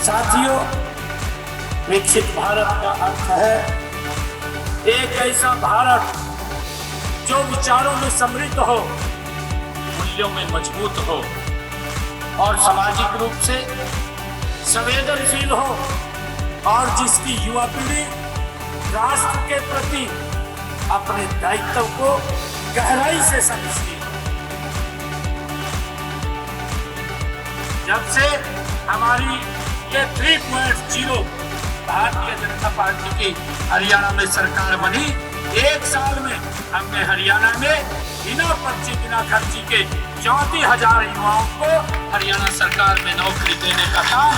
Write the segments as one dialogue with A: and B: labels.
A: साथियों, विकसित भारत का अर्थ है एक ऐसा भारत जो विचारों में समृद्ध हो, मूल्यों में मजबूत हो और सामाजिक रूप से संवेदनशील हो और जिसकी युवा पीढ़ी राष्ट्र के प्रति अपने दायित्व को गहराई से समझती है। जब से हमारी ये 3.0 भारतीय जनता पार्टी की हरियाणा में सरकार बनी, एक साल में हमने हरियाणा में बिना पर्ची बिना खर्ची के 34,000 युवाओं को हरियाणा सरकार में नौकरी देने का काम।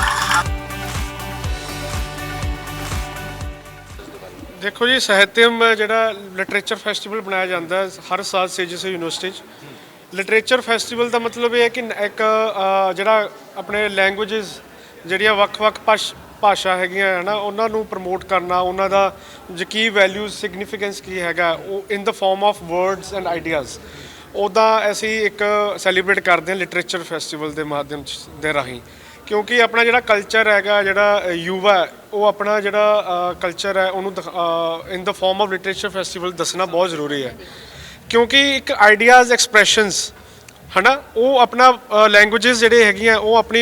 B: देखो जी, साहित्यम जिहड़ा लिटरेचर फैसटिवल बनाया जाता है हर साल CGC यूनिवर्सिटी। लिटरेचर फैसटिवल का मतलब ये है कि एक जिहड़ा अपने लैंगुएजिज जिहड़ियां ਵੱਖ-ਵੱਖ भाषा हैगियां है ना, ਉਹਨਾਂ ਨੂੰ ਪ੍ਰਮੋਟ ਕਰਨਾ, ਉਹਨਾਂ ਦਾ ਜੋ ਕੀ ਵੈਲਿਊਜ਼ ਸਿਗਨੀਫੀਕੈਂਸ ਕੀ ਹੈਗਾ ਉਹ in the form of words and ideas, ਉਹਦਾ ਅਸੀਂ ਇੱਕ ਸੈਲੀਬ੍ਰੇਟ ਕਰਦੇ ਹਾਂ ਲਿਟਰੇਚਰ ਫੈਸਟੀਵਲ ਦੇ ਮਾਧਿਅਮ ਦੇ ਰਾਹੀਂ। ਕਿਉਂਕਿ ਆਪਣਾ ਜਿਹੜਾ ਕਲਚਰ ਹੈਗਾ, ਜਿਹੜਾ ਯੁਵਾ ਉਹ ਆਪਣਾ ਜਿਹੜਾ ਕਲਚਰ ਹੈ ਉਹਨੂੰ in the form of literature festival ਦੱਸਣਾ ਬਹੁਤ ਜ਼ਰੂਰੀ ਹੈ। ਕਿਉਂਕਿ ਇੱਕ ਆਈਡੀਆਜ਼ ਐਕਸਪ੍ਰੈਸ਼ਨਸ है ना, वो अपना लैंगुएजेस ਜਿਹੜੇ ਹੈਗੀਆਂ ਉਹ ਆਪਣੀ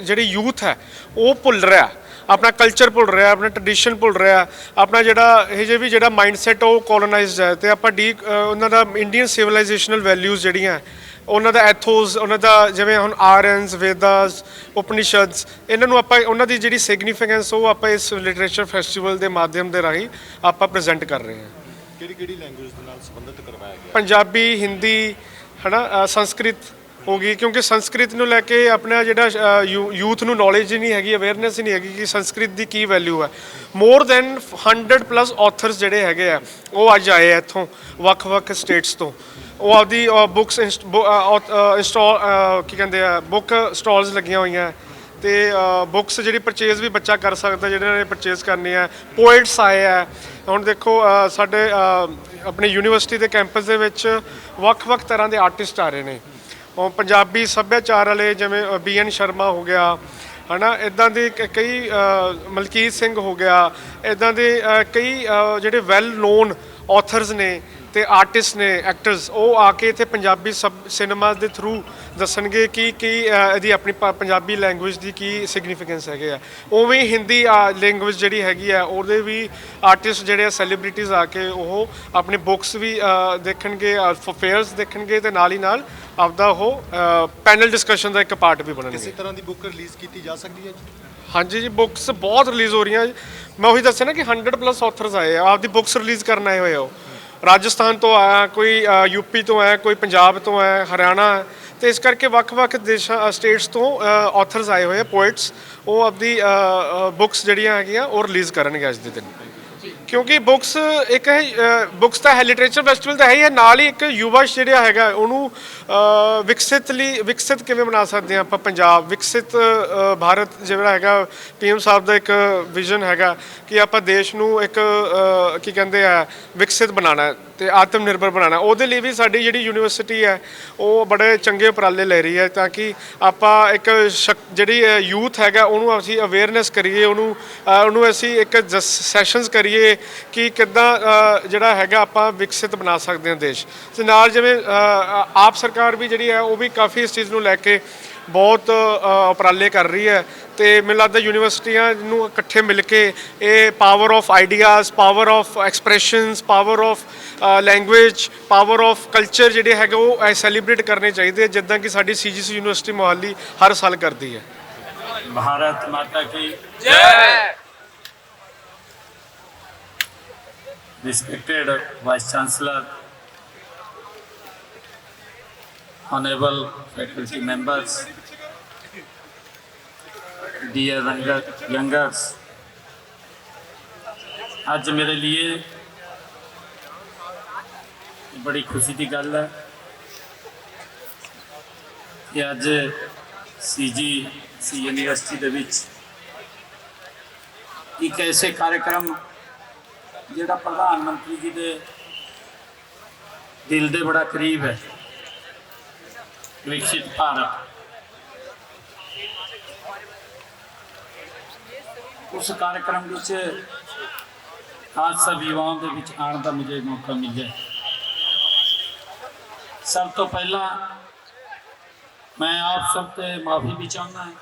B: ਜਿਹੜੀ ਯੂਥ ਹੈ ਉਹ ਭੁੱਲ ਰਿਹਾ, ਆਪਣਾ ਕਲਚਰ ਭੁੱਲ ਰਿਹਾ, ਆਪਣਾ ਟ੍ਰੈਡੀਸ਼ਨ ਭੁੱਲ ਰਿਹਾ, ਆਪਣਾ ਜਿਹੜਾ ਇਹ ਜੇ ਵੀ ਜਿਹੜਾ ਮਾਈਂਡਸੈਟ ਉਹ ਕੋਲੋਨਾਈਜ਼ਡ ਹੈ। ਤੇ ਆਪਾਂ ਉਹਨਾਂ ਦਾ ਇੰਡੀਅਨ ਸਿਵਲਾਈਜੇਸ਼ਨਲ ਵੈਲਿਊਜ਼ ਜਿਹੜੀਆਂ ਉਹਨਾਂ ਦਾ ਐਥੋਸ, ਉਹਨਾਂ ਦਾ ਜਿਵੇਂ ਹੁਣ ਆਰਯਨਸ, ਵੇਦਾਸ, ਉਪਨਿਸ਼ਦਸ, ਇਹਨਾਂ ਨੂੰ ਆਪਾਂ ਉਹਨਾਂ ਦੀ ਜਿਹੜੀ ਸਿਗਨੀਫੀਕੈਂਸ ਉਹ ਆਪਾਂ ਇਸ ਲਿਟਰੇਚਰ ਫੈਸਟੀਵਲ ਦੇ ਮਾਧਿਅਮ ਦੇ ਰਾਹੀਂ ਆਪਾਂ ਪ੍ਰੈਜ਼ੈਂਟ ਕਰ ਰਹੇ ਹਾਂ।
C: ਕਿਹੜੀ ਲੈਂਗੁਏਜ ਦੇ ਨਾਲ ਸੰਬੰਧਿਤ ਕਰਵਾਇਆ ਗਿਆ?
B: ਪੰਜਾਬੀ, ਹਿੰਦੀ है ना, संस्कृत हो गई, क्योंकि संस्कृत ਨੂੰ ਲੈ ਕੇ ਆਪਣਾ ਜਿਹੜਾ ਯੂਥ ਨੂੰ ਨੌਲੇਜ ਹੀ ਨਹੀਂ ਹੈਗੀ, ਅਵੇਅਰਨੈਸ ਹੀ ਨਹੀਂ ਹੈਗੀ ਕਿ ਸੰਸਕ੍ਰਿਤ ਦੀ ਕੀ ਵੈਲਿਊ ਹੈ। ਮੋਰ ਦੈਨ 100+ ਆਥਰਸ ਜਿਹੜੇ ਹੈਗੇ ਆ ਉਹ ਅੱਜ ਆਏ ਆ ਇੱਥੋਂ ਵੱਖ-ਵੱਖ ਸਟੇਟਸ ਤੋਂ। ਉਹ ਆਪਦੀ ਬੁੱਕਸ ਇੰਸਟਾਲ ਕੀ ਕਹਿੰਦੇ ਆ, ਬੁੱਕ ਸਟਾਲਸ ਲੱਗੀਆਂ ਹੋਈਆਂ ਅਤੇ ਬੁੱਕਸ ਜਿਹੜੀ ਪਰਚੇਜ਼ ਵੀ ਬੱਚਾ ਕਰ ਸਕਦਾ ਜਿਹਨਾਂ ਨੇ ਪਰਚੇਜ਼ ਕਰਨੀ ਹੈ। ਪੋਇਟਸ ਆਏ ਆ। ਹੁਣ ਦੇਖੋ ਸਾਡੇ ਆਪਣੇ ਯੂਨੀਵਰਸਿਟੀ ਦੇ ਕੈਂਪਸ ਦੇ ਵਿੱਚ ਵੱਖ-ਵੱਖ ਤਰ੍ਹਾਂ ਦੇ ਆਰਟਿਸਟ ਆ ਰਹੇ ਨੇ। ਪੰਜਾਬੀ ਸੱਭਿਆਚਾਰ ਵਾਲੇ ਜਿਵੇਂ BN ਸ਼ਰਮਾ ਹੋ ਗਿਆ ਹੈ ਨਾ, ਇੱਦਾਂ ਦੇ ਕਈ ਮਲਕੀਤ ਸਿੰਘ ਹੋ ਗਿਆ, ਇੱਦਾਂ ਦੇ ਕਈ ਜਿਹੜੇ ਵੈਲ ਨੋਨ ਆਥਰਸ ਨੇ ਅਤੇ ਆਰਟਿਸਟ ਨੇ, ਐਕਟਰਸ, ਉਹ ਆ ਕੇ ਇੱਥੇ ਪੰਜਾਬੀ ਸਿਨੇਮਾ ਦੇ ਥਰੂ ਦੱਸਣਗੇ ਕਿ ਇਹਦੀ ਆਪਣੀ ਪੰਜਾਬੀ ਲੈਂਗੁਏਜ ਦੀ ਕੀ ਸਿਗਨੀਫੀਕੈਂਸ ਹੈਗੇ ਆ। ਉਵੇਂ ਹਿੰਦੀ ਲੈਂਗੁਏਜ ਜਿਹੜੀ ਹੈਗੀ ਆ ਉਹਦੇ ਵੀ ਆਰਟਿਸਟ ਜਿਹੜੇ ਆ, ਸੈਲੀਬ੍ਰਿਟੀਜ਼ ਆ ਕੇ ਉਹ ਆਪਣੀ ਬੁੱਕਸ ਵੀ ਦੇਖਣਗੇ, ਫੇਅਰਸ ਦੇਖਣਗੇ ਅਤੇ ਨਾਲ ਹੀ ਨਾਲ ਆਪਦਾ ਉਹ ਪੈਨਲ ਡਿਸਕਸ਼ਨ ਦਾ ਇੱਕ ਪਾਰਟ ਵੀ ਬਣਨਗੇ।
C: ਕਿਸੇ ਤਰ੍ਹਾਂ ਦੀ ਬੁੱਕ ਰਿਲੀਜ਼ ਕੀਤੀ ਜਾ ਸਕਦੀ ਹੈ ਜੀ?
B: ਹਾਂਜੀ ਜੀ, ਬੁੱਕਸ ਬਹੁਤ ਰਿਲੀਜ਼ ਹੋ ਰਹੀਆਂ। ਮੈਂ ਉਹੀ ਦੱਸਿਆ ਨਾ ਕਿ 100+ ਆਥਰਸ ਆਏ ਆ, ਆਪਦੀ ਬੁੱਕਸ ਰਿਲੀਜ਼ ਕਰਨ ਆਏ ਹੋਏ ਆ। ਉਹ ਰਾਜਸਥਾਨ ਤੋਂ ਆਇਆ, ਕੋਈ UP ਤੋਂ ਆਇਆ, ਕੋਈ ਪੰਜਾਬ ਤੋਂ ਆਇਆ, ਹਰਿਆਣਾ। ਅਤੇ ਇਸ ਕਰਕੇ ਵੱਖ-ਵੱਖ ਦੇਸ਼ਾਂ ਸਟੇਟਸ ਤੋਂ ਆਥਰਸ ਆਏ ਹੋਏ ਆ, ਪੋਇਟਸ, ਉਹ ਆਪਦੀ ਬੁੱਕਸ ਜਿਹੜੀਆਂ ਹੈਗੀਆਂ ਉਹ ਰਿਲੀਜ਼ ਕਰਨਗੇ ਅੱਜ ਦੇ ਦਿਨ। ਕਿਉਂਕਿ ਬੁੱਕਸ ਇੱਕ ਹੈ, ਬੁੱਕਸ ਤਾਂ ਹੈ, ਲਿਟਰੇਚਰ ਫੈਸਟੀਵਲ ਤਾਂ ਹੈ ਹੀ ਹੈ, ਨਾਲ ਹੀ ਇੱਕ ਯੁਵਾ ਜਿਹੜਾ ਹੈਗਾ ਉਹਨੂੰ ਵਿਕਸਿਤ ਕਿਵੇਂ ਬਣਾ ਸਕਦੇ ਹਾਂ ਆਪਾਂ ਪੰਜਾਬ। ਵਿਕਸਿਤ ਭਾਰਤ ਜਿਹੜਾ ਹੈਗਾ PM ਸਾਹਿਬ ਦਾ ਇੱਕ ਵਿਜ਼ਨ ਹੈਗਾ ਕਿ ਆਪਾਂ ਦੇਸ਼ ਨੂੰ ਇੱਕ ਕੀ ਕਹਿੰਦੇ ਆ ਵਿਕਸਿਤ ਬਣਾਉਣਾ ਅਤੇ ਆਤਮ ਨਿਰਭਰ ਬਣਾਉਣਾ। ਉਹਦੇ ਲਈ ਵੀ ਸਾਡੀ ਜਿਹੜੀ ਯੂਨੀਵਰਸਿਟੀ ਹੈ ਉਹ ਬੜੇ ਚੰਗੇ ਉਪਰਾਲੇ ਲੈ ਰਹੀ ਹੈ ਤਾਂ ਕਿ ਆਪਾਂ ਇੱਕ ਜਿਹੜੀ ਯੂਥ ਹੈਗਾ ਉਹਨੂੰ ਅਸੀਂ ਅਵੇਅਰਨੈਸ ਕਰੀਏ, ਉਹਨੂੰ ਅਸੀਂ ਇੱਕ ਸੈਸ਼ਨਸ ਕਰੀਏ ਕਿ ਕਿੱਦਾਂ ਜਿਹੜਾ ਹੈਗਾ ਆਪਾਂ ਵਿਕਸਿਤ ਬਣਾ ਸਕਦੇ ਹਾਂ ਦੇਸ਼। ਅਤੇ ਨਾਲ ਜਿਵੇਂ ਆਪ ਸਰਕਾਰ ਵੀ ਜਿਹੜੀ ਹੈ ਉਹ ਵੀ ਕਾਫੀ ਇਸ ਚੀਜ਼ ਨੂੰ ਲੈ ਕੇ ਬਹੁਤ ਉਪਰਾਲੇ ਕਰ ਰਹੀ ਹੈ। ਅਤੇ ਮੈਨੂੰ ਲੱਗਦਾ ਯੂਨੀਵਰਸਿਟੀਆਂ ਨੂੰ ਇਕੱਠੇ ਮਿਲ ਕੇ ਇਹ power of ideas, power of expressions, power of language, power of culture ਜਿਹੜੇ ਹੈਗੇ ਉਹ ਸੈਲੀਬ੍ਰੇਟ ਕਰਨੇ ਚਾਹੀਦੇ, ਜਿੱਦਾਂ ਕਿ ਸਾਡੀ CGC ਯੂਨੀਵਰਸਿਟੀ ਮੋਹਾਲੀ ਹਰ ਸਾਲ ਕਰਦੀ ਹੈ।
A: भारत माता की जय। Respected Vice Chancellor, honorable faculty members, dear youngers, आज मेरे लिए बड़ी खुशी की गल है कि आज CGC यूनिवर्सिटी ਦੇ ਵਿੱਚ ਇੱਕ ਐਸੇ कार्यक्रम ਜਿਹੜਾ ਪ੍ਰਧਾਨ ਮੰਤਰੀ ਜੀ ਦੇ ਦਿਲ ਦੇ ਬੜਾ ਕਰੀਬ ਹੈ, विकसित भारत। उस कार्यक्रम ਵਿੱਚ आज सब युवाओं ਦੇ ਵਿੱਚ ਆਉਣ ਦਾ मुझे मौका मिले। सब तो पहला मैं आप सब से माफ़ी भी चाहना है,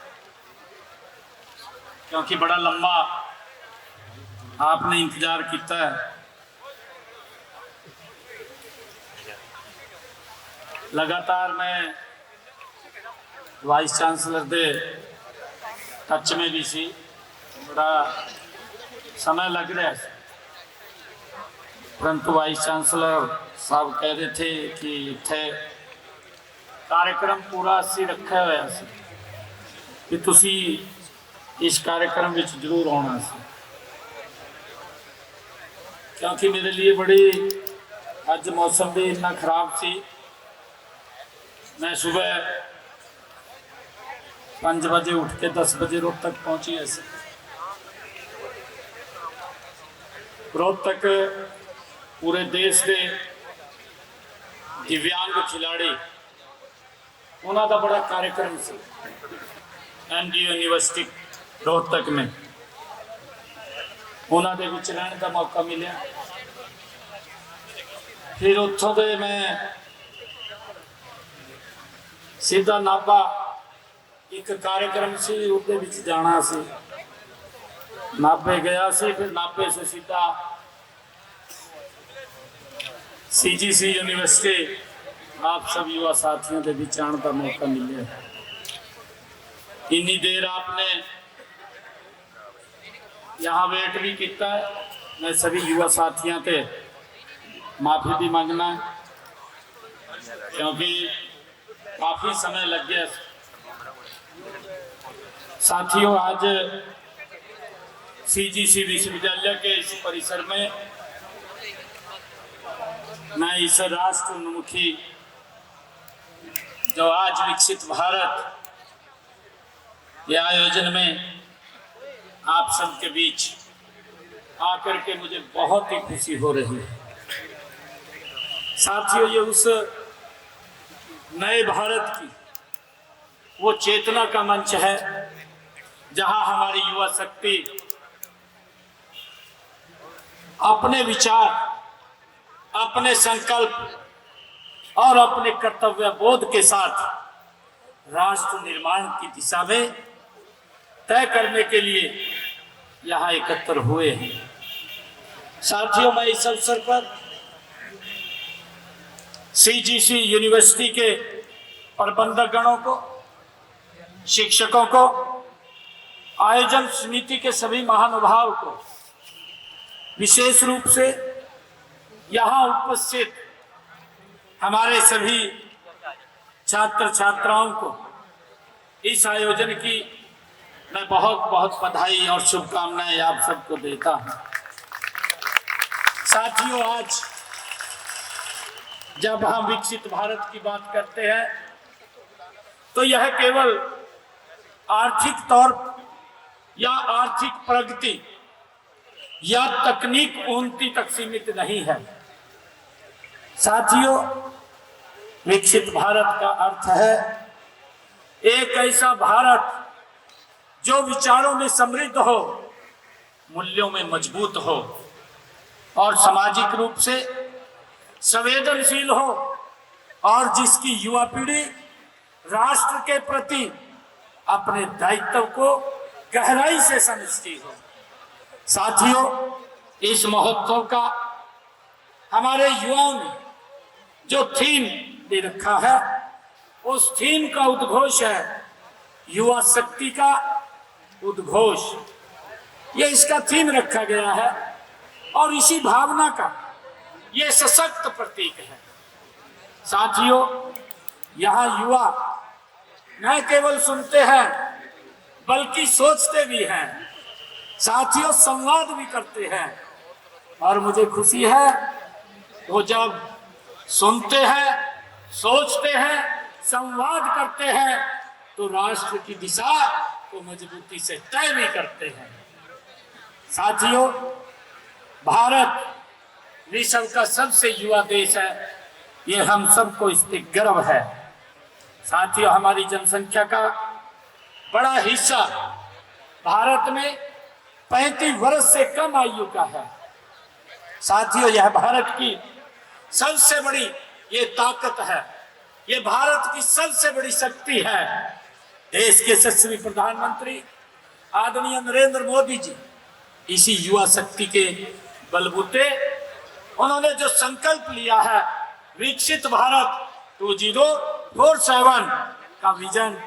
A: क्योंकि बड़ा लंबा आपने इंतजार किया है। लगातार मैं वाइस चांसलर दे टच में भी सी, बड़ा समय लग रहा है, परंतु वाइस चांसलर साहब कह रहे थे कि इत्थे कार्यक्रम पूरा असी रखा हुआ सी कि तुसी इस कार्यक्रम में जरूर आना सी, क्योंकि मेरे लिए बड़ी अज मौसम भी इतना खराब सी। मैं सुबह 5 बजे उठ के 10 बजे रोहतक पहुंची ऐसे। रोहतक पूरे देश के दिव्यांग खिलाड़ी उन्होंने बड़ा कार्यक्रम से एनडी यूनिवर्सिटी रोहतक में उन्होंने रहने का मौका मिले। फिर उतों के मैं सीधा नाभा एक कार्यक्रम से उसके जाना सी, नाभे गया सी, फिर नाभे से सीधा CGC यूनिवर्सिटी आप सब युवा साथियों के बीच आने का मौका मिले। इन्नी देर आपने यहाँ वेट भी किया है। मैं सभी युवा साथियों के माफ़ी भी मांगना है, क्योंकि काफ़ी समय लग गया। साथियों, आज CGC विश्वविद्यालय के इस परिसर में मैं इस राष्ट्र उन्मुखी जो आज विकसित भारत के आयोजन में आप सबके बीच आकर के मुझे बहुत ही खुशी हो रही है। साथियों, ये उस नए भारत की वो चेतना का मंच है जहां हमारी युवा शक्ति अपने विचार, अपने संकल्प और अपने कर्तव्य बोध के साथ राष्ट्र निर्माण की दिशा में तय करने के लिए यहाँ एकत्र हुए हैं। साथियों, मैं इस अवसर पर CGC यूनिवर्सिटी के प्रबंधक गणों को, शिक्षकों को, आयोजन समिति के सभी महानुभाव को, विशेष रूप से यहाँ उपस्थित हमारे सभी छात्र छात्राओं को इस आयोजन की मैं बहुत बहुत बधाई और शुभकामनाएं आप सबको देता हूँ। साथियों, आज जब हम विकसित भारत की बात करते हैं तो यह केवल आर्थिक तौर या आर्थिक प्रगति या तकनीक उन्नति तक सीमित नहीं है। साथियों, विकसित भारत का अर्थ है एक ऐसा भारत जो विचारों में समृद्ध हो, मूल्यों में मजबूत हो और सामाजिक रूप से संवेदनशील हो, और जिसकी युवा पीढ़ी राष्ट्र के प्रति अपने दायित्व को गहराई से समझती हो। साथियों, इस महोत्सव का हमारे युवाओं ने जो थीम दे रखा है, उस थीम का उद्घोष है युवा शक्ति का उद्घोष। ये इसका थीम रखा गया है और इसी भावना का ये सशक्त प्रतीक है। साथियों, यहाँ युवा न केवल सुनते हैं बल्कि सोचते भी हैं। साथियों, संवाद भी करते हैं, और मुझे खुशी है वो जब सुनते हैं, सोचते हैं, संवाद करते हैं तो राष्ट्र की दिशा को मजबूती से तय भी करते हैं। साथियों, भारत विश्व का सबसे युवा देश है, ये हम सबको इस पर गर्व है। साथियों, हमारी जनसंख्या का बड़ा हिस्सा भारत में 35 वर्ष से कम आयु का है। साथियों, यह भारत की सबसे बड़ी ये ताकत है, ये भारत की सबसे बड़ी शक्ति है। देश के यशस्वी प्रधानमंत्री आदरणीय नरेंद्र मोदी जी इसी युवा शक्ति के बलबूते उन्होंने जो संकल्प लिया है, विकसित भारत 2047 का विजन,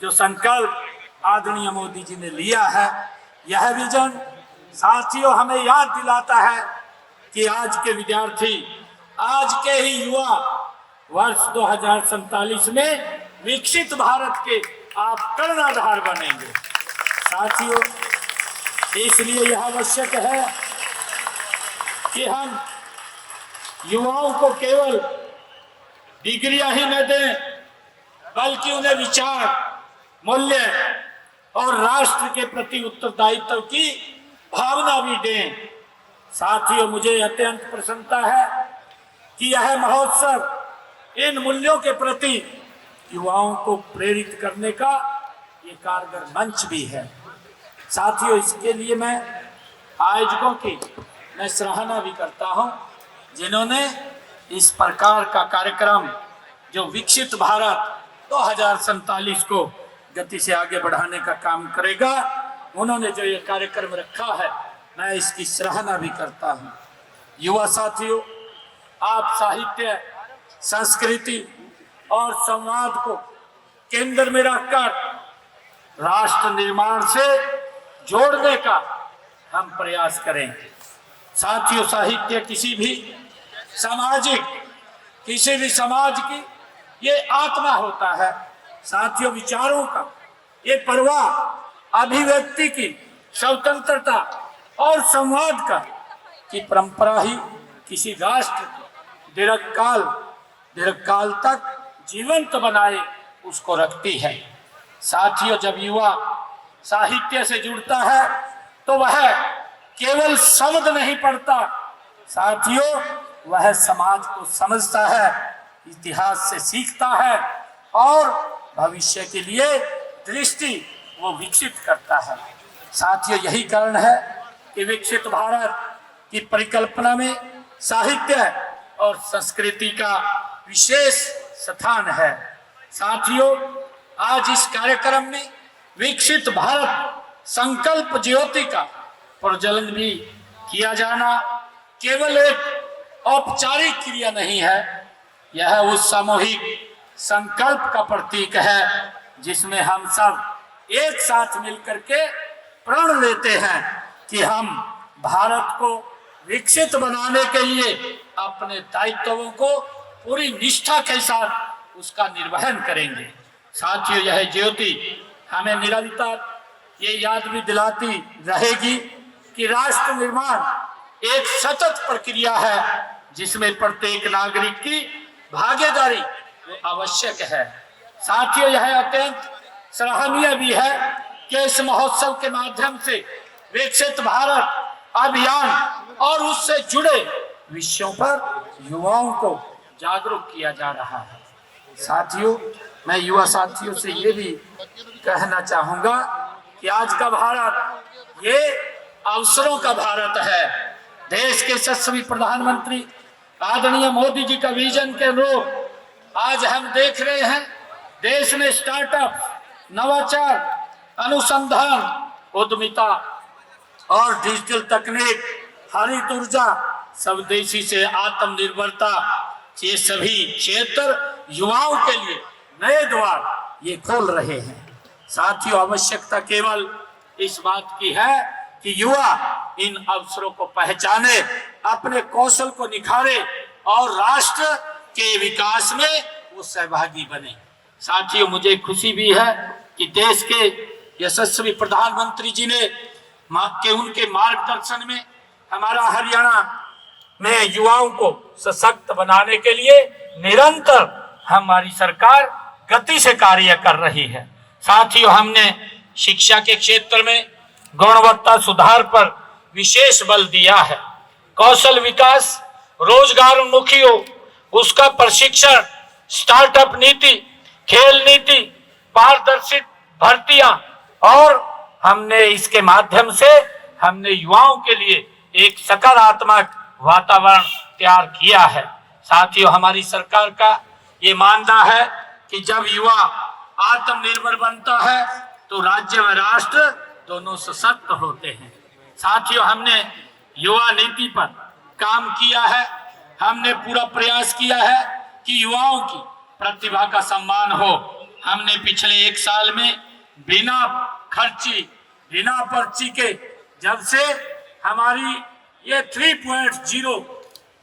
A: जो संकल्प आदरणीय मोदी जी ने लिया है, यह विजन साथियों हमें याद दिलाता है कि आज के विद्यार्थी, आज के ही युवा वर्ष 2047 में विकसित भारत के आप कर्णधार बनेंगे। साथियों, इसलिए यह आवश्यक है कि हम युवाओं को केवल डिग्रियां ही न दें, बल्कि उन्हें विचार, मूल्य और राष्ट्र के प्रति उत्तरदायित्व की भावना भी दें। साथियों, मुझे अत्यंत प्रसन्नता है कि यह महोत्सव इन मूल्यों के प्रति युवाओं को प्रेरित करने का ये कारगर मंच भी है। साथियों, इसके लिए मैं आयोजकों की मैं सराहना भी करता हूं, जिन्होंने इस प्रकार का कार्यक्रम, जो विकसित भारत 2047 को गति से आगे बढ़ाने का काम करेगा, उन्होंने जो ये कार्यक्रम रखा है, मैं इसकी सराहना भी करता हूं। युवा साथियों, आप साहित्य, संस्कृति और संवाद को केंद्र में रखकर राष्ट्र निर्माण से जोड़ने का हम प्रयास करें। साथियों, साहित्य किसी भी समाज की ये आत्मा होता है। साथियों, विचारों का ये प्रवाह, अभिव्यक्ति की स्वतंत्रता और संवाद का की परंपरा ही किसी राष्ट्र को दीर्घकाल तक जीवंत बनाए उसको रखती है। साथियों, जब युवा साहित्य से जुड़ता है तो वह केवल शब्द नहीं पढ़ता, साथियों वह समाज को समझता है, इतिहास से सीखता है और भविष्य के लिए दृष्टि वो विकसित करता है। साथियों, यही कारण है कि विकसित भारत की परिकल्पना में साहित्य और संस्कृति का विशेष स्थान है। साथियों, आज इस कार्यक्रम में विकसित भारत संकल्प ज्योति का प्रज्वलन भी किया जाना केवल एक औपचारिक क्रिया नहीं है, यह उस सामूहिक संकल्प का प्रतीक है जिसमें हम सब एक साथ मिलकर के प्रण लेते हैं कि हम भारत को विकसित बनाने के लिए अपने दायित्वों को पूरी निष्ठा के साथ उसका निर्वहन करेंगे। साथियों, यह ज्योति हमें निरंतर ये याद भी दिलाती रहेगी कि राष्ट्र निर्माण एक सतत प्रक्रिया है जिसमें प्रत्येक नागरिक की भागीदारी आवश्यक है। साथियों, यह अत्यंत सराहनीय भी है कि इस महोत्सव के माध्यम से विकसित भारत अभियान और उससे जुड़े विषयों पर युवाओं को जागरूक किया जा रहा है। साथियों, मैं युवा साथियों से ये भी कहना चाहूंगा कि आज का भारत ये अवसरों का भारत है। देश के यशस्वी प्रधानमंत्री आदरणीय मोदी जी का विजन के अनुरूप आज हम देख रहे हैं देश में स्टार्टअप, नवाचार, अनुसंधान, उद्यमिता और डिजिटल तकनीक, हरित ऊर्जा, स्वदेशी से आत्मनिर्भरता, ये सभी क्षेत्र युवाओं के लिए नए द्वार ये खोल रहे हैं। साथियों, आवश्यकता केवल इस बात की है कि युवा इन अवसरों को पहचाने, अपने कौशल को निखारे और राष्ट्र के विकास में वो सहभागी बने। साथियों, मुझे खुशी भी है कि देश के यशस्वी प्रधानमंत्री जी ने उनके मार्गदर्शन में हमारा हरियाणा में युवाओं को सशक्त बनाने के लिए निरंतर हमारी सरकार गति से कार्य कर रही है। साथियों, हमने शिक्षा के क्षेत्र में गुणवत्ता सुधार पर विशेष बल दिया है। कौशल विकास, रोजगार उन्मुखी हो उसका प्रशिक्षण, स्टार्टअप नीति, खेल नीति, पारदर्शी भर्तियां और हमने इसके माध्यम से हमने युवाओं के लिए एक सकारात्मक वातावरण तैयार किया है। साथियों, हमारी सरकार का ये मानना है कि जब युवा आत्मनिर्भर बनता है तो राज्य व राष्ट्र दोनों सशक्त होते हैं। साथियों, हमने युवा नीति पर काम किया है। हमने पूरा प्रयास किया है कि युवाओं की प्रतिभा का सम्मान हो। हमने पिछले 1 साल में बिना खर्ची, बिना पर्ची के, जब से हमारी ये 3.0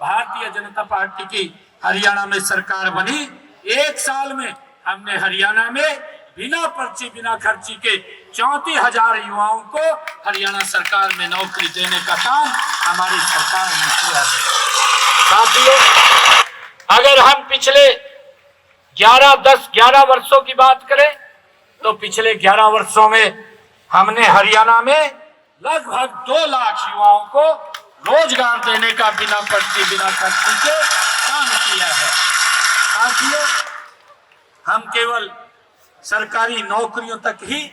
A: भारतीय जनता पार्टी की हरियाणा में सरकार बनी, 1 साल में हमने हरियाणा में बिना पर्ची, बिना खर्ची के 34,000 युवाओं को हरियाणा सरकार में नौकरी देने का काम हमारी सरकार ने किया है। साथियों, अगर हम पिछले 11 वर्षों की बात करें तो पिछले 11 वर्षों में हमने हरियाणा में लगभग 2 लाख युवाओं को रोजगार देने का बिना पर्ची, बिना खर्ची के काम किया है। साथियों, हम केवल सरकारी नौकरियों तक ही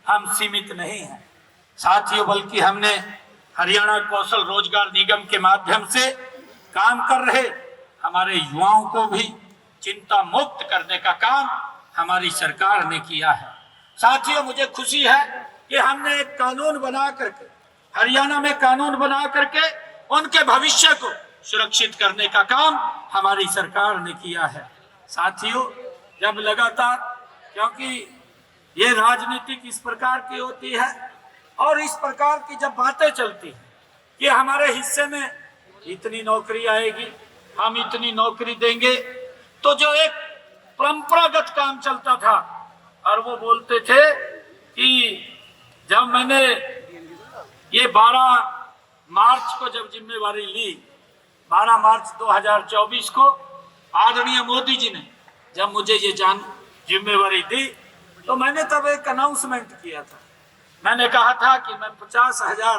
A: हम सीमित नहीं हैं साथियों, बल्कि हमने हरियाणा कौशल रोजगार निगम के माध्यम से काम कर रहे हमारे युवाओं को भी चिंता मुक्त करने का काम हमारी सरकार ने किया है। साथियों, मुझे खुशी है कि हमने एक कानून बना करके, हरियाणा में कानून बना करके उनके भविष्य को सुरक्षित करने का काम हमारी सरकार ने किया है। साथियों, जब लगातार, क्योंकि ये राजनीति इस प्रकार की होती है और इस प्रकार की जब बातें चलती हैं कि हमारे हिस्से में इतनी नौकरी आएगी, हम इतनी नौकरी देंगे, तो जो एक परंपरागत काम चलता था और वो बोलते थे कि जब मैंने ये 12 मार्च को जब जिम्मेवारी ली, 12 मार्च 2024 को आदरणीय मोदी जी ने जब मुझे ये जिम्मेवारी दी, तो मैंने तब एक अनाउंसमेंट किया था। मैंने कहा था कि मैं 50,000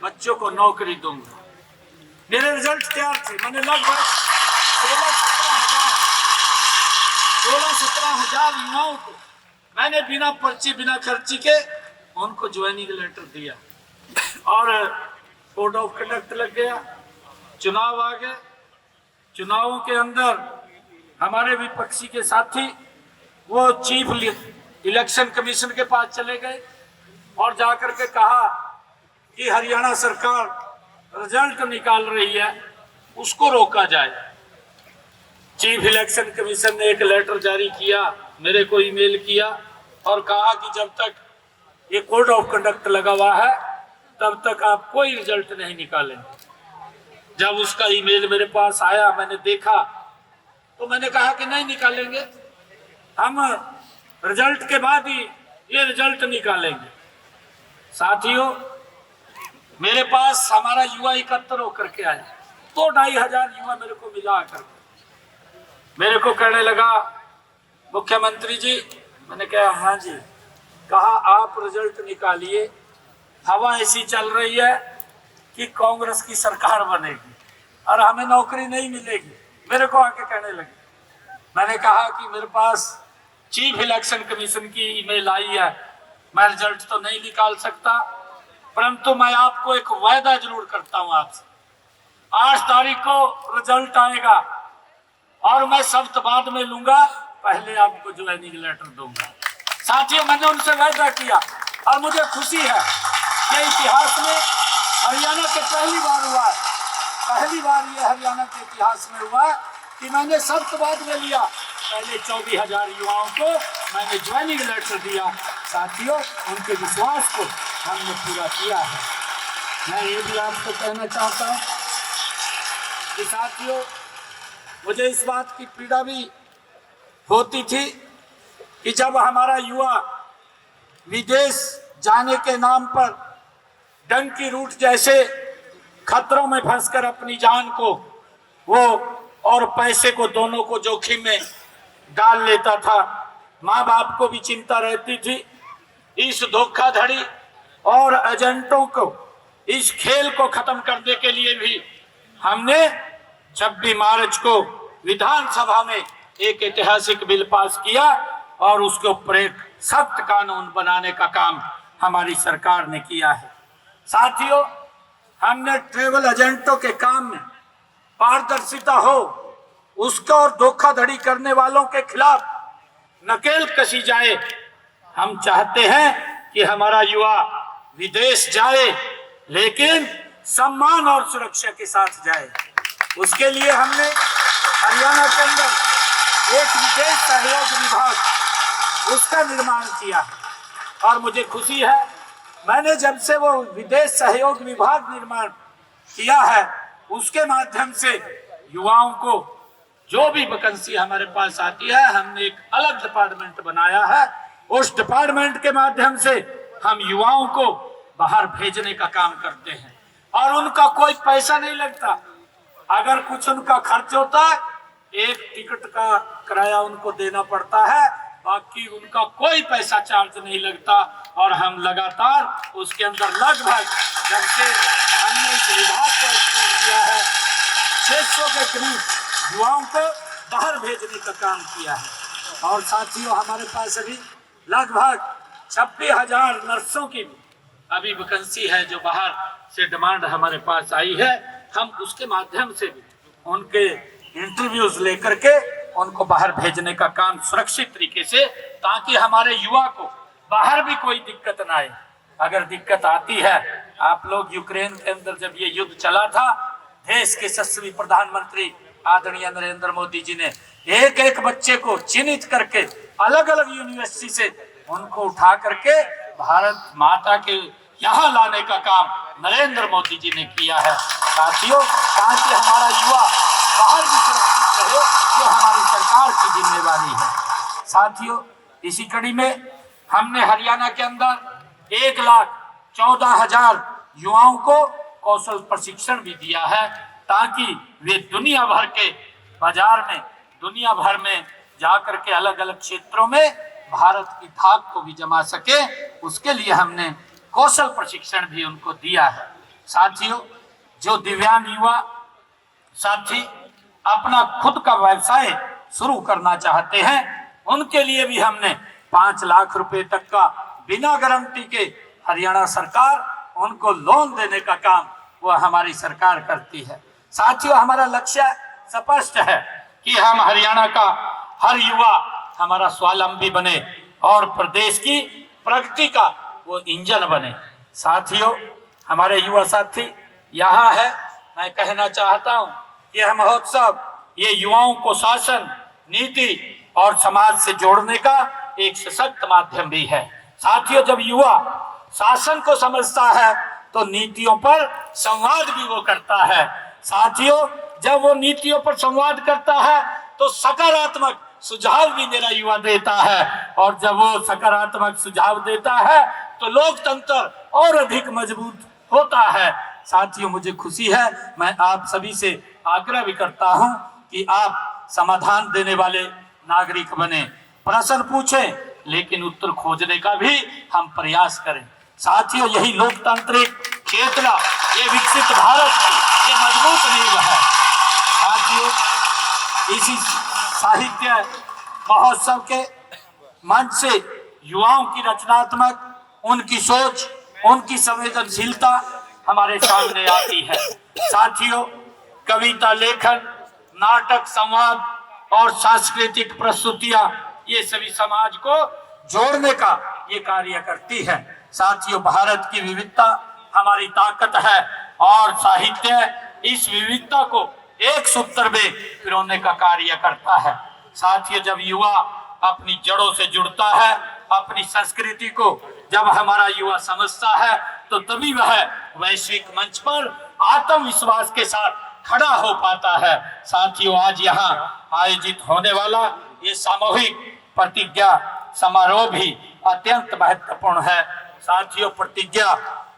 A: बच्चों को नौकरी दूंगा। मेरे रिजल्ट तैयार थे। मैंने लगभग 16-17 हजार युवाओं को मैंने बिना पर्ची, बिना खर्ची के उनको ज्वाइनिंग लेटर दिया और कोड ऑफ कंडक्ट लग गया। चुनाव आ गए। चुनावों के अंदर हमारे विपक्षी के साथी वो चीफ इलेक्शन कमीशन के पास चले गए और जाकर के कहा कि हरियाणा सरकार रिजल्ट निकाल रही है, उसको रोका जाए। चीफ इलेक्शन कमीशन ने एक लेटर जारी किया, मेरे को ईमेल किया और कहा कि जब तक ये कोड ऑफ कंडक्ट लगा हुआ है तब तक आप कोई रिजल्ट नहीं निकालेंगे। जब उसका ईमेल मेरे पास आया, मैंने देखा तो मैंने कहा कि नहीं निकालेंगे, हम रिजल्ट के बाद ही ये रिजल्ट निकालेंगे। साथियों, मेरे पास हमारा युवा 71 होकर के आया, 2-2.5 हजार युवा मेरे को मिला कर मेरे को कहने लगा, मुख्यमंत्री जी, मैंने कहा हाँ जी, कहा आप रिजल्ट निकालिए, हवा ऐसी चल रही है कि कांग्रेस की सरकार बनेगी और हमें नौकरी नहीं मिलेगी। मेरे को आके कहने लगे। मैंने कहा कि मेरे पास चीफ इलेक्शन कमीशन की ईमेल आई है, मैं रिजल्ट तो नहीं निकाल सकता, परंतु मैं आपको एक वायदा जरूर करता हूं आपसे। 8 तारीख को रिजल्ट आएगा और मैं शब्द बाद में लूंगा, पहले आपको ज्वाइनिंग लेटर दूंगा। साथियों, मैंने उनसे वायदा किया और मुझे खुशी है कि इतिहास में हरियाणा के पहली बार हुआ, पहली बार ये हरियाणा के इतिहास में हुआ कि मैंने शब्द बाद में लिया। पहले 24,000 युवाओं को मैंने ज्वाइनिंग लेटर दिया। साथियों, उनके विश्वास को हमने पूरा किया है। मैं ये भी आपको कहना चाहता हूँ कि साथियों, मुझे इस बात की पीड़ा भी होती थी कि जब हमारा युवा विदेश जाने के नाम पर डंकी रूट जैसे खतरों में फंसकर अपनी जान को वो और पैसे को दोनों को जोखिम में डाल लेता था। माँ बाप को भी चिंता रहती थी। इस धोखाधड़ी और एजेंटों को, इस खेल को खत्म करने के लिए भी हमने 26 मार्च को विधानसभा में एक ऐतिहासिक बिल पास किया और उसके ऊपर एक सख्त कानून बनाने का काम हमारी सरकार ने किया है। साथियों, हमने ट्रेवल एजेंटों के काम में पारदर्शिता हो, उसका और धोखाधड़ी करने वालों के खिलाफ नकेल कसी जाए। हम चाहते हैं कि हमारा युवा विदेश जाए, लेकिन सम्मान और सुरक्षा के साथ जाए। उसके लिए हमने हरियाणा के अंदर एक विदेश सहयोग विभाग, उसका निर्माण किया है। और मुझे खुशी है, मैंने जब से वो विदेश सहयोग विभाग निर्माण किया है, उसके माध्यम से युवाओं को जो भी वैकेंसी हमारे पास आती है, हमने एक अलग डिपार्टमेंट बनाया है। उस डिपार्टमेंट के माध्यम से हम युवाओं को बाहर भेजने का काम करते हैं और उनका कोई पैसा नहीं लगता। अगर कुछ उनका खर्च होता है, एक टिकट का किराया उनको देना पड़ता है, बाकी उनका कोई पैसा चार्ज नहीं लगता। और हम लगातार उसके अंदर लगभग जब से हमने इस विभाग को शुरू किया है, 600 के करीब युवाओं को बाहर भेजने का काम किया है। और साथियों, हमारे पास अभी लगभग 26,000 नर्सों की अभी वैकेंसी है, जो बाहर से डिमांड हमारे पास आई है। हम उसके माध्यम से भी उनके इंटरव्यूज लेकर के उनको बाहर भेजने का काम सुरक्षित तरीके से, ताकि हमारे युवा को बाहर भी कोई दिक्कत ना आए। अगर दिक्कत आती है, आप लोग यूक्रेन के अंदर जब ये युद्ध चला था, देश के यशस्वी प्रधानमंत्री आदरणीय नरेंद्र मोदी जी ने एक एक बच्चे को चिन्हित करके अलग अलग यूनिवर्सिटी से उनको उठा करके भारत माता के यहाँ लाने का काम नरेंद्र मोदी जी ने किया है। साथियों, ताकि हमारा युवा बाहर भी सुरक्षित रहे, ये हमारी सरकार की जिम्मेवारी है। साथियों, इसी कड़ी में हमने हरियाणा के अंदर 1,14,000 युवाओं को कौशल प्रशिक्षण भी दिया है, ताकि वे दुनिया भर के बाजार में, दुनिया भर में जाकर के अलग अलग क्षेत्रों में भारत की धाक को भी जमा सके। उसके लिए हमने कौशल प्रशिक्षण भी उनको दिया है। साथियों, जो दिव्यांग युवा साथी अपना खुद का व्यवसाय शुरू करना चाहते हैं, उनके लिए भी हमने 5 लाख रुपए तक का बिना गारंटी के हरियाणा सरकार उनको लोन देने का काम वह हमारी सरकार करती है। साथियों, हमारा लक्ष्य स्पष्ट है कि हम हरियाणा का हर युवा हमारा स्वावलंबी बने और प्रदेश की प्रगति का वो इंजन बने। साथियों, हमारे युवा साथी यहाँ है, मैं कहना चाहता हूँ कि यह महोत्सव ये युवाओं को शासन, नीति और समाज से जोड़ने का एक सशक्त माध्यम भी है। साथियों, जब युवा शासन को समझता है तो नीतियों पर संवाद भी वो करता है। साथियों, जब वो नीतियों पर संवाद करता है तो सकारात्मक सुझाव भी मेरा युवा देता है, और जब वो सकारात्मक सुझाव देता है तो लोकतंत्र और अधिक मजबूत होता है। साथियों, मुझे खुशी है, मैं आप सभी से आग्रह भी करता हूं कि आप समाधान देने वाले नागरिक बने, प्रश्न पूछें, लेकिन उत्तर खोजने का भी हम प्रयास करें। साथियों, यही लोकतांत्रिक चेतना, ये विकसित भारत की ये मजबूत नींव है। साथियों, इसी साहित्य महोत्सव के मंच से युवाओं की रचनात्मक, उनकी सोच, उनकी संवेदनशीलता हमारे सामने आती है। साथियों, कविता लेखन, नाटक, संवाद और सांस्कृतिक प्रस्तुतियां, ये सभी समाज को जोड़ने का ये कार्य करती है। साथियों, भारत की विविधता हमारी ताकत है और साहित्य इस विविधता को एक सूत्र में पिरोने का कार्य करता है। साथियों, जब युवा अपनी जड़ों से जुड़ता है, अपनी संस्कृति को जब हमारा युवा समझता है, तो तभी वह वैश्विक मंच पर आत्मविश्वास के साथ खड़ा हो पाता है। साथियों, आज यहाँ आयोजित होने वाला ये सामूहिक प्रतिज्ञा समारोह भी अत्यंत महत्वपूर्ण है। साथियों, प्रतिज्ञा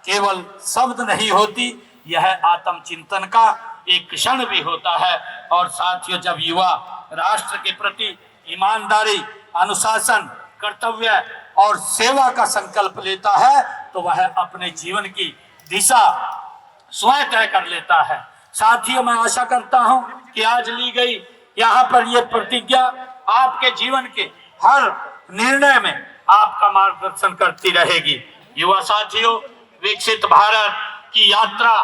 A: केवल शब्द नहीं होती, यह आत्मचिंतन का एक क्षण भी होता है। और साथियों, जब युवा राष्ट्र के प्रति ईमानदारी, अनुशासन, कर्तव्य और सेवा का संकल्प लेता है, तो वह अपने जीवन की दिशा स्वयं तय कर लेता है। साथियों, मैं आशा करता हूं कि आज ली गई यहाँ पर यह प्रतिज्ञा आपके जीवन के हर निर्णय में आपका मार्गदर्शन करती रहेगी। युवा साथियों, विकसित भारत की यात्रा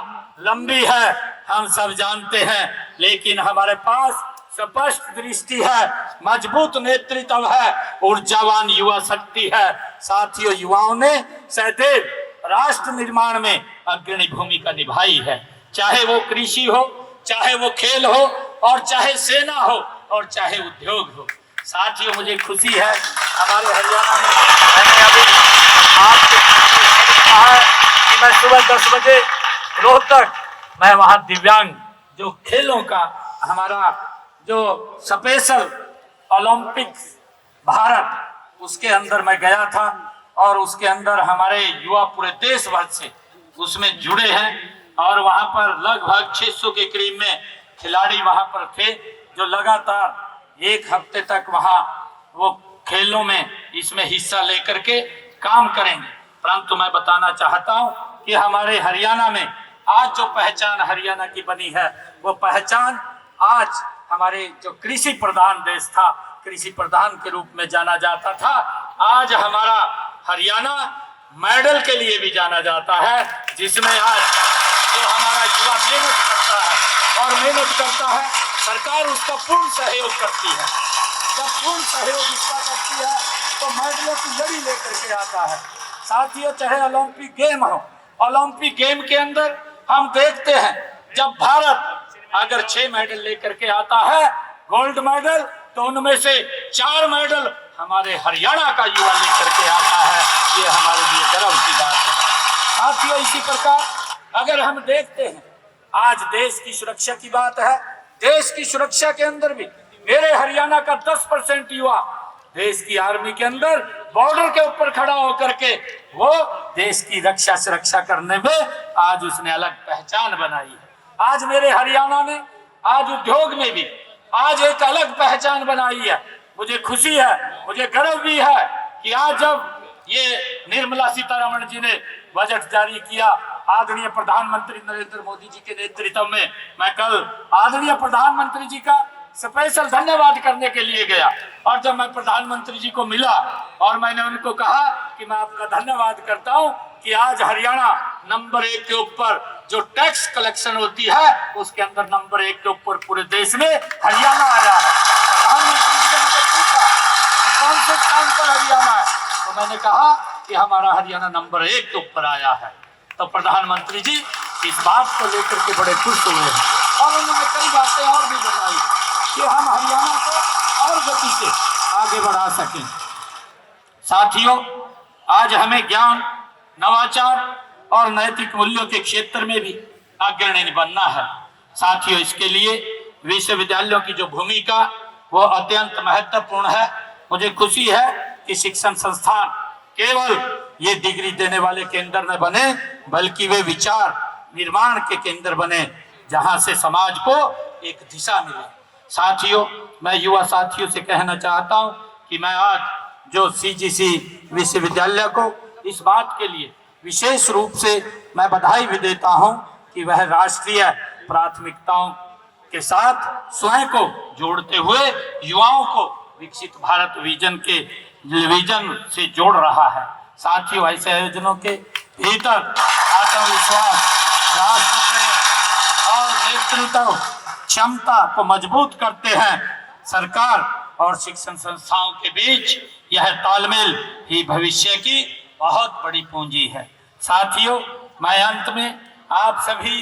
A: लंबी है, हम सब जानते हैं, लेकिन हमारे पास स्पष्ट दृष्टि है, मजबूत नेतृत्व है, ऊर्जावान युवा शक्ति है। साथियों, युवाओं ने सदैव राष्ट्र निर्माण में अग्रणी भूमिका निभाई है, चाहे वो कृषि हो, चाहे वो खेल हो, और चाहे सेना हो, और चाहे उद्योग हो। साथियों, मुझे खुशी है हमारे हरियाणा में, मैंने अभी आपसे कहा है कि मैं सुबह 10 बजे रोहतक, मैं वहां दिव्यांग जो खेलों का हमारा जो स्पेशल ओलंपिक्स भारत, उसके अंदर मैं गया था, और उसके अंदर हमारे युवा पूरे देश भर से उसमें जुड़े हैं, और वहां पर लगभग 600 के करीब में खिलाड़ी वहां पर थे, जो लगातार 1 हफ्ते तक वहां वो खेलों में इसमें हिस्सा लेकर के काम करेंगे। परंतु मैं बताना चाहता हूं कि हमारे हरियाणा में आज जो पहचान हरियाणा की बनी है, वो पहचान आज हमारे जो कृषि प्रधान देश था, कृषि प्रधान के रूप में जाना जाता था, आज हमारा हरियाणा मेडल के लिए भी जाना जाता है, जिसमें आज जो हमारा युवा मेहनत करता है और मेहनत करता है, सरकार उसका पूर्ण सहयोग करती है। जब पूर्ण सहयोग इसका करती है तो मेडलों की लड़ी लेकर के आता है। साथियों, चाहे ओलंपिक गेम हो, ओलंपिक गेम के अंदर हम देखते हैं, जब भारत अगर 6 मेडल लेकर के आता है गोल्ड मेडल, तो उनमें से 4 मेडल हमारे हरियाणा का युवा लेकर के आता है। ये हमारे लिए गर्व की बात है। साथियों, इसी प्रकार अगर हम देखते हैं, आज देश की सुरक्षा की बात है, देश की सुरक्षा के अंदर भी मेरे हरियाणा का 10% युवा देश की आर्मी के अंदर बॉर्डर के ऊपर खड़ा होकर के वो देश की रक्षा सुरक्षा करने में आज उसने अलग पहचान बनाई है। आज मेरे हरियाणा ने आज उद्योग में भी आज एक अलग पहचान बनाई है। मुझे खुशी है, मुझे गर्व भी है कि आज जब ये निर्मला सीतारमण जी ने बजट जारी किया, आदरणीय प्रधानमंत्री नरेंद्र मोदी जी के नेतृत्व में, मैं कल आदरणीय प्रधानमंत्री जी का स्पेशल धन्यवाद करने के लिए गया, और जब मैं प्रधानमंत्री जी को मिला और मैंने उनको कहा कि मैं आपका धन्यवाद करता हूं कि आज हरियाणा नंबर 1 के ऊपर जो टैक्स कलेक्शन होती है उसके अंदर नंबर 1 के ऊपर पूरे देश में हरियाणा आया है। प्रधानमंत्री जी ने मुझे पूछा कि कौन से स्थान पर हरियाणा है, तो मैंने कहा कि हमारा हरियाणा नंबर 1 के ऊपर आया है। तो प्रधानमंत्री जी इस बात को लेकर के बड़े खुश हुए हैं, और उन्होंने कई बातें और भी बताई कि हम हरियाणा को और गति से आगे बढ़ा सकें। साथियों, आज हमें ज्ञान, नवाचार और नैतिक मूल्यों के क्षेत्र में भी अग्रणी बनना है। साथियों, इसके लिए विश्वविद्यालयों की जो भूमिका वो अत्यंत महत्वपूर्ण है। मुझे खुशी है कि शिक्षण संस्थान केवल ये डिग्री देने वाले केंद्र न बने, बल्कि वे विचार निर्माण के केंद्र बने, जहां से समाज को एक दिशा मिले। साथियों, मैं युवा साथियों से कहना चाहता हूं कि मैं आज जो सीजीसी विश्वविद्यालय को इस बात के लिए विशेष रूप से मैं बधाई भी देता हूं कि वह राष्ट्रीय प्राथमिकताओं के साथ स्वयं को जोड़ते हुए युवाओं को विकसित भारत विजन से जोड़ रहा है। साथियों, ऐसे आयोजनों के भीतर आत्मविश्वास, राष्ट्र प्रेम और नेतृत्व क्षमता को मजबूत करते हैं। सरकार और शिक्षण संस्थाओं के बीच यह तालमेल ही भविष्य की बहुत बड़ी पूंजी है। साथियों, मैं अंत में आप सभी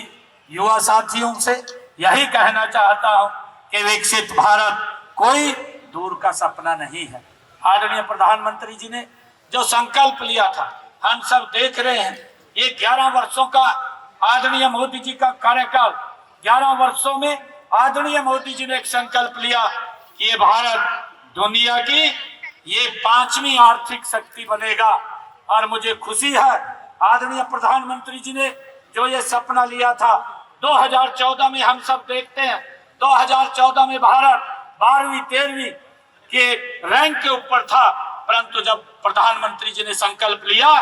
A: युवा साथियों से यही कहना चाहता हूं कि विकसित भारत कोई दूर का सपना नहीं है। आदरणीय प्रधानमंत्री जी ने जो संकल्प लिया था, हम सब देख रहे हैं, ये 11 वर्षों का आदरणीय मोदी जी का कार्यकाल, 11 वर्षों में आदरणीय मोदी जी ने एक संकल्प लिया कि ये भारत दुनिया की ये 5वीं आर्थिक शक्ति बनेगा। और मुझे खुशी है आदरणीय प्रधानमंत्री जी ने जो ये सपना लिया था, 2014 में हम सब देखते हैं 2014 में भारत 12वीं 13वीं के रैंक के ऊपर था, परंतु जब प्रधानमंत्री जी ने संकल्प लिया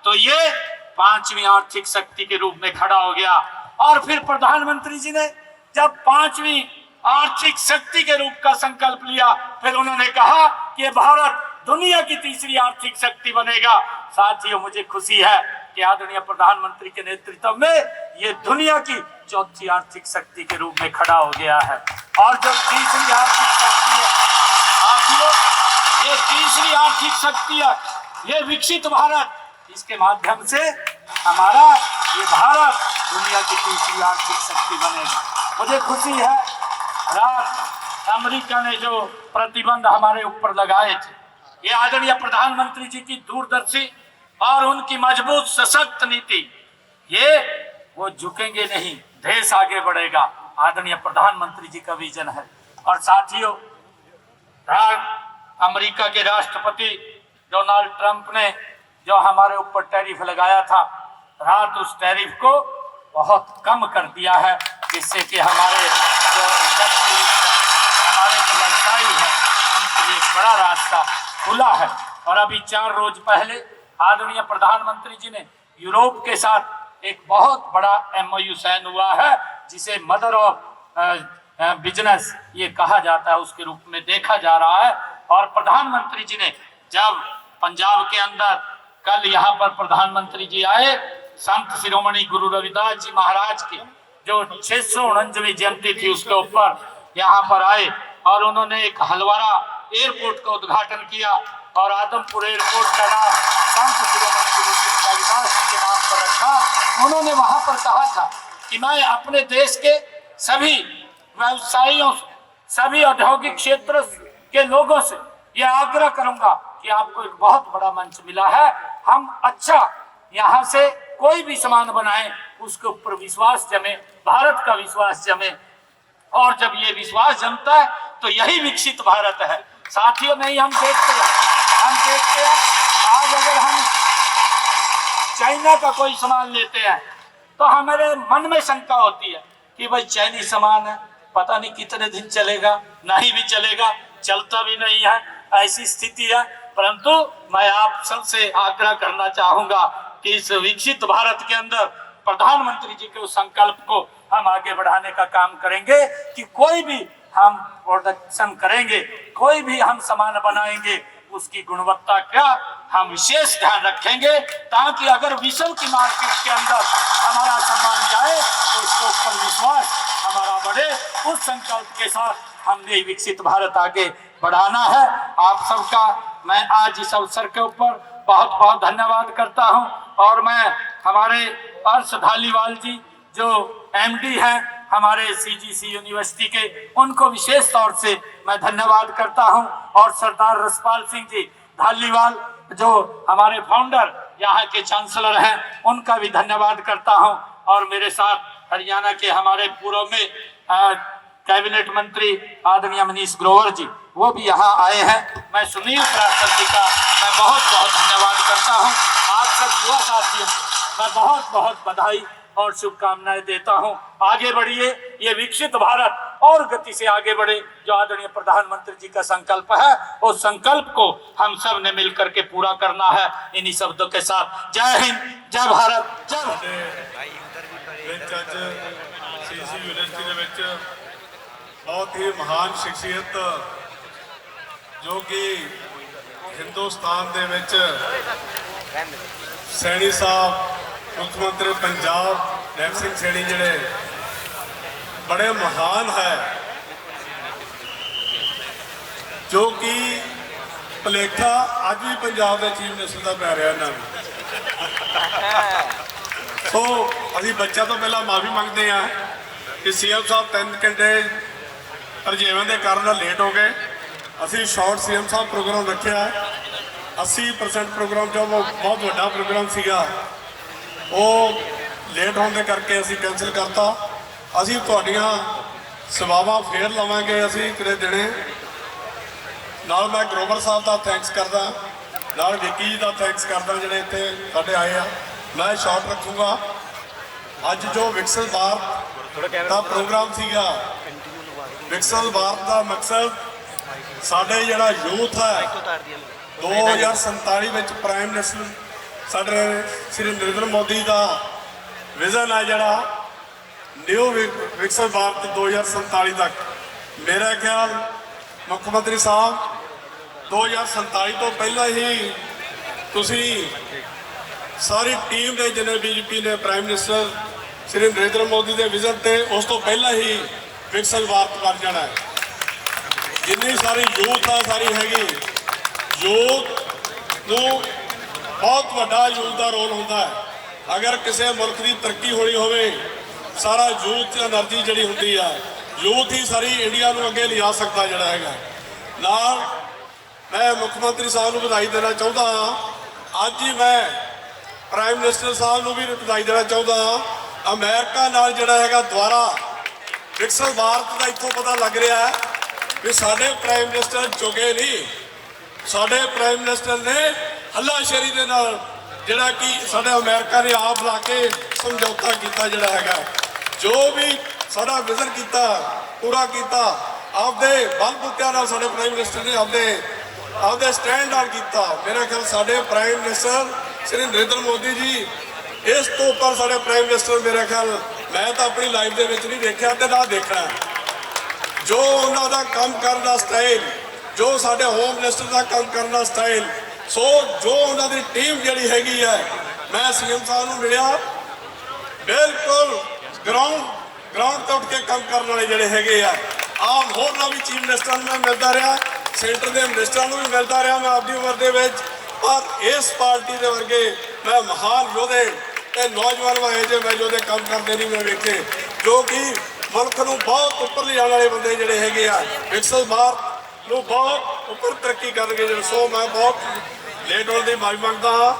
A: तो ये 5वीं आर्थिक शक्ति के रूप में खड़ा हो गया। और फिर प्रधानमंत्री जी ने जब 5वीं आर्थिक शक्ति के रूप का संकल्प लिया, फिर उन्होंने कहा कि भारत दुनिया की 3री आर्थिक शक्ति बनेगा। साथियों, मुझे खुशी है कि आदरणीय प्रधानमंत्री के नेतृत्व में ये दुनिया की चौथी आर्थिक शक्ति के रूप में खड़ा हो गया है। और जो तीसरी आर्थिक शक्ति है साथियों, ये तीसरी आर्थिक शक्ति है, ये विकसित भारत, इसके माध्यम से हमारा ये भारत दुनिया की तीसरी आर्थिक शक्ति बनेगा। मुझे खुशी है, रात अमेरिका ने जो प्रतिबंध हमारे ऊपर लगाए थे, ये आदरणीय प्रधानमंत्री जी की दूरदर्शी और उनकी मजबूत सशक्त नीति, ये वो झुकेंगे नहीं, देश आगे बढ़ेगा, आदरणीय प्रधानमंत्री जी का विजन है। और साथियों, अमेरिका के राष्ट्रपति डोनाल्ड ट्रंप ने जो हमारे ऊपर टैरिफ लगाया था, रात उस टैरिफ को बहुत कम कर दिया है, जिससे कि हमारे जो इंडस्ट्री, हमारे जो व्यवसायी है, उनके लिए बड़ा रास्ता खुला है। और अभी 4 रोज पहले आदरणीय प्रधानमंत्री जी ने यूरोप के साथ एक बहुत बड़ा MOU साइन हुआ है, जिसे मदर ऑफ बिजनेस ये कहा जाता है, उसके रूप में देखा जा रहा है। और प्रधानमंत्री जी ने जब पंजाब के अंदर कल यहाँ पर प्रधानमंत्री जी आए, संत शिरोमणि गुरु रविदास जी महाराज की जो 649वीं जयंती थी, उसके ऊपर यहाँ पर आए और उन्होंने एक हलवारा एयरपोर्ट का उद्घाटन किया और आदमपुर एयरपोर्ट का नाम संत शिरोमणि गुरु रविदास जी के नाम पर रखा। उन्होंने वहां पर कहा था कि मैं अपने देश के सभी व्यवसायियों से, सभी औद्योगिक क्षेत्र के लोगों से यह आग्रह करूंगा कि आपको एक बहुत बड़ा मंच मिला है, हम अच्छा यहाँ से कोई भी सामान बनाएं, उसके ऊपर विश्वास जमे, भारत का विश्वास जमे। और जब ये विश्वास जमता है तो यही विकसित भारत है। साथियों, नहीं हम देखते हैं आज अगर हम चाइना का कोई सामान लेते हैं तो हमारे मन में शंका होती है कि भाई चाइनीज सामान है, पता नहीं कितने दिन चलेगा, नहीं भी चलेगा, चलता भी नहीं है, ऐसी स्थिति है। परंतु मैं आप सबसे आग्रह करना चाहूंगा कि इस विकसित भारत के अंदर प्रधानमंत्री जी के उस संकल्प को हम आगे बढ़ाने का काम करेंगे कि कोई भी हम प्रोडक्शन करेंगे, कोई भी हम सामान बनाएंगे, उसकी गुणवत्ता का हम विशेष ध्यान रखेंगे, ताकि अगर विश्व की मार्केट के अंदर हमारा सामान जाए तो इसके ऊपर विश्वास हमारा बढ़े। उस संकल्प के साथ हमने विकसित भारत आगे बढ़ाना है। आप सबका मैं आज इस अवसर के ऊपर बहुत बहुत धन्यवाद करता हूं। और मैं हमारे अर्श धालीवाल जी जो MD हैं हमारे CGC यूनिवर्सिटी के, उनको विशेष तौर से मैं धन्यवाद करता हूं। और सरदार रसपाल सिंह जी धालीवाल जो हमारे फाउंडर यहाँ के चांसलर हैं, उनका भी धन्यवाद करता हूं। और मेरे साथ हरियाणा के हमारे पूर्व में कैबिनेट मंत्री आदरणीय मनीष ग्रोवर जी, वो भी यहाँ आए हैं। मैं सुनील प्रार्थक जी का मैं बहुत बहुत धन्यवाद करता हूँ। आप सब युवा साथियों मैं बहुत बहुत बधाई और शुभकामनाएं देता हूं। आगे बढ़िए, ये विकसित भारत और गति से आगे बढ़े, जो आदरणीय प्रधानमंत्री जी का संकल्प है, उस संकल्प को हम सब ने मिलकर के पूरा करना है। इन्हीं शब्दों के साथ जय हिंद, जय भारत, जय।
C: CGC यूनिवर्सिटी ਦੇ ਵਿੱਚ बहुत ही महान शख्सियत जो कि हिंदुस्तान ਦੇ ਵਿੱਚ सैनी साहब मुख्यमंत्री पंजाब नैब सिंह सैनी जिहड़े बड़े महान है, जो कि भुलेखा अज भी पंजाब के चीफ मिनिस्टर का पै रहा इन्होंने। सो अभी बच्चों तो पहला माफ़ी मंगते हैं कि CM साहब 3 घंटे रजेवें के कारण लेट हो गए। असी शॉर्ट CM साहब प्रोग्राम रखा है, 80% प्रोग्राम जो वो बहुत बड़ा प्रोग्राम सीगा, वो लेट होने करके असी कैंसिल करता। असी तुहाडियां सेवावां फेर लवांगे असी किते दिने। नाल मैं ग्रोवर साहब का थैंक्स करदा, नाल विक्की जी का थैंक्स करदा जिहड़े इत्थे साडे आए आ। मैं शॉर्ट रखूँगा। अज जो विकसित भारत का प्रोग्राम सीगा, विकसित भारत का मकसद साडे जिहड़ा यूथ है 2047 में प्राइम मिनिस्टर साडे श्री नरेंद्र मोदी का विजन है जिहड़ा न्यू विकसित भारत 2047 तक। मेरा ख्याल मुख्यमंत्री साहब 2047 तो पहला ही तुसी ਸਾਰੀ ਟੀਮ ਦੇ ਜਿੰਨੇ ਬੀਜੇਪੀ ਨੇ ਪ੍ਰਾਈਮ ਮਿਨਿਸਟਰ ਸ਼੍ਰੀ ਨਰਿੰਦਰ ਮੋਦੀ ਦੇ ਵਿਜ਼ਨ ਤੇ ਉਸ ਤੋਂ ਪਹਿਲਾਂ ਹੀ ਵਿਕਸਿਤ ਭਾਰਤ ਬਣ ਜਾਣਾ ਹੈ। ਜਿੰਨੀ ਸਾਰੀ ਯੂਥ ਆ ਸਾਰੀ ਹੈਗੀ, ਯੂਥ ਨੂੰ ਬਹੁਤ ਵੱਡਾ ਯੂਥ ਦਾ ਰੋਲ ਹੁੰਦਾ ਹੈ। ਅਗਰ ਕਿਸੇ ਮੁਲਕ ਦੀ ਤਰੱਕੀ ਹੋਣੀ ਹੋਵੇ, ਸਾਰਾ ਯੂਥ એનર્ਜੀ ਜਿਹੜੀ ਹੁੰਦੀ ਆ, ਯੂਥ ਹੀ ਸਾਰੀ ਇੰਡੀਆ ਨੂੰ ਅੱਗੇ ਲਿਜਾ ਸਕਦਾ ਜਿਹੜਾ ਹੈਗਾ। ਨਾਲ ਮੈਂ ਮੁੱਖ ਮੰਤਰੀ ਸਾਹਿਬ ਨੂੰ ਵਧਾਈ ਦੇਣਾ ਚਾਹੁੰਦਾ ਹਾਂ। ਅੱਜ ਹੀ ਮੈਂ ਪ੍ਰਾਈਮ ਮਿਨਿਸਟਰ ਸਾਹਿਬ ਨੂੰ ਵੀ ਵਧਾਈ ਦੇਣਾ ਚਾਹੁੰਦਾ ਹਾਂ। ਅਮਰੀਕਾ ਨਾਲ ਜਿਹੜਾ ਹੈਗਾ ਦੁਆਰਾ ਵਿਕਸਿਤ ਭਾਰਤ ਦਾ ਇੱਥੋਂ ਪਤਾ ਲੱਗ ਰਿਹਾ ਹੈ ਵੀ ਸਾਡੇ ਪ੍ਰਾਈਮ ਮਿਨਿਸਟਰ ਜੋਗੇ ਨਹੀਂ, ਸਾਡੇ ਪ੍ਰਾਈਮ ਮਿਨਿਸਟਰ ਨੇ ਹੱਲਾਸ਼ੇਰੀ ਦੇ ਨਾਲ ਜਿਹੜਾ ਕਿ ਸਾਡੇ ਅਮਰੀਕਾ ਨੇ ਆਪ ਲਾ ਕੇ ਸਮਝੌਤਾ ਕੀਤਾ ਜਿਹੜਾ ਹੈਗਾ। ਜੋ ਵੀ ਸਾਡਾ ਵਿਜ਼ਨ ਕੀਤਾ ਪੂਰਾ ਕੀਤਾ, ਆਪਦੇ ਬਲਬੂਤਿਆਂ ਨਾਲ ਸਾਡੇ ਪ੍ਰਾਈਮ ਮਿਨਿਸਟਰ ਨੇ ਆਪਦੇ ਸਟੈਂਡ ਨਾਲ ਕੀਤਾ। ਮੇਰਾ ਖਿਆਲ ਸਾਡੇ ਪ੍ਰਾਈਮ ਮਿਨਿਸਟਰ ਸ਼੍ਰੀ ਨਰਿੰਦਰ ਮੋਦੀ ਜੀ ਇਸ ਤੋਂ ਉੱਪਰ ਸਾਡੇ ਪ੍ਰਾਈਮ ਮਿਨਿਸਟਰ ਮੇਰਾ ਖਿਆਲ ਮੈਂ ਤਾਂ ਆਪਣੀ ਲਾਈਫ ਦੇ ਵਿੱਚ ਨਹੀਂ ਦੇਖਿਆ ਤੇ ਨਾ ਦੇਖਣਾ। ਜੋ ਉਹਨਾਂ ਦਾ ਕੰਮ ਕਰਨ ਦਾ ਸਟਾਈਲ, ਜੋ ਸਾਡੇ ਹੋਮ ਮਿਨਿਸਟਰ ਦਾ ਕੰਮ ਕਰਨ ਦਾ ਸਟਾਈਲ, ਸੋ ਜੋ ਉਹਨਾਂ ਦੀ ਟੀਮ ਜਿਹੜੀ ਹੈਗੀ ਹੈ, ਮੈਂ ਸੀਐਮ ਸਾਹਿਬ ਨੂੰ ਮਿਲਿਆ, ਬਿਲਕੁਲ ਗਰਾਊਂਡ ਤੋਂ ਉੱਠ ਕੇ ਕੰਮ ਕਰਨ ਵਾਲੇ ਜਿਹੜੇ ਹੈਗੇ ਆ। ਆਮ ਹੋਰਨਾਂ ਵੀ ਚੀਫ ਮਿਨਿਸਟਰਾਂ ਨੂੰ ਮੈਂ ਮਿਲਦਾ ਰਿਹਾ, ਸੈਂਟਰ ਦੇ ਮਿਨਿਸਟਰਾਂ ਨੂੰ ਵੀ ਮਿਲਦਾ ਰਿਹਾ ਮੈਂ ਆਪਦੀ ਉਮਰ ਦੇ ਵਿੱਚ, ਪਰ ਇਸ ਪਾਰਟੀ ਦੇ ਵਰਗੇ ਮੈਂ ਮਹਾਨ ਯੋਧੇ ਤੇ ਨੌਜਵਾਨ ਵਾਏ ਜੇ ਮੈਂ ਯੋਧੇ ਕੰਮ ਕਰਦੇ ਨਹੀਂ ਮੈਂ ਵੇਖੇ, ਜੋ ਕਿ ਮੁਲਕ ਨੂੰ ਬਹੁਤ ਉੱਪਰ ਲਿਜਾਣ ਵਾਲੇ ਬੰਦੇ ਜਿਹੜੇ ਹੈਗੇ ਆ, ਵਿਕਸਿਤ ਭਾਰਤ ਨੂੰ ਬਹੁਤ ਉੱਪਰ ਤਰੱਕੀ ਕਰਨਗੇ। ਸੋ ਮੈਂ ਬਹੁਤ ਲੇਟ ਹੋਣ ਦੀ ਮਾਫੀ ਮੰਗਦਾ ਹਾਂ।